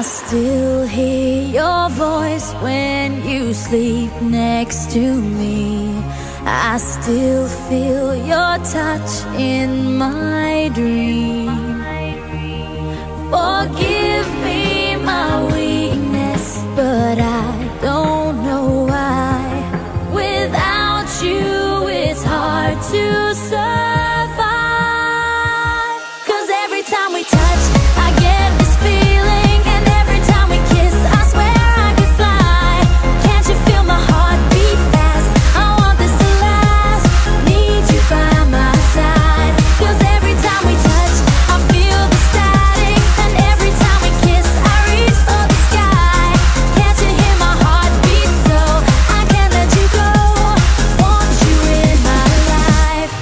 still hear your voice when you sleep next to me. I still feel your touch in my dream. Forgive me my weakness, but I don't know why. Without you, it's hard to survive. 'Cause every time we touch, I get this feeling, and every time we kiss, I swear I could fly. Can't you feel my heart beat fast? I want this to last. Need you by my side. 'Cause every time we touch, I feel the static, and every time we kiss, I reach for the sky. Can't you hear my heart beat? So I can't let you go. Want you in my life.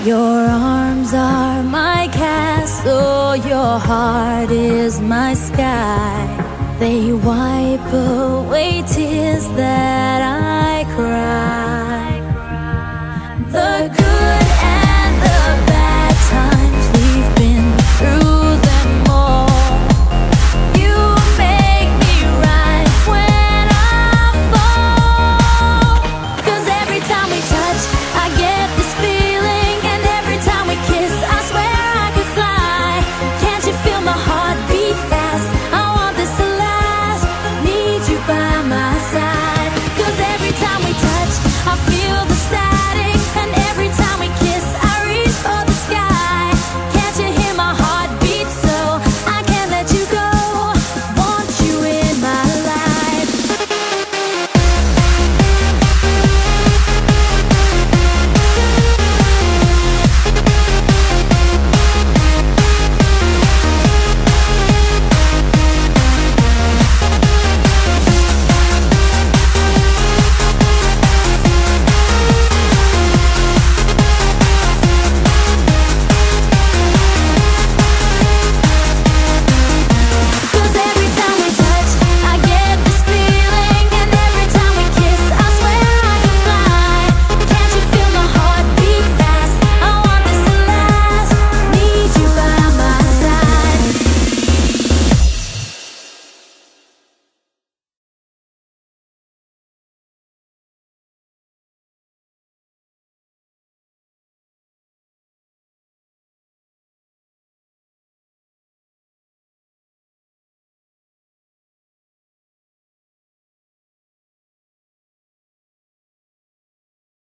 Your arms are my castle, your heart is my sky. They wipe away tears that I cry.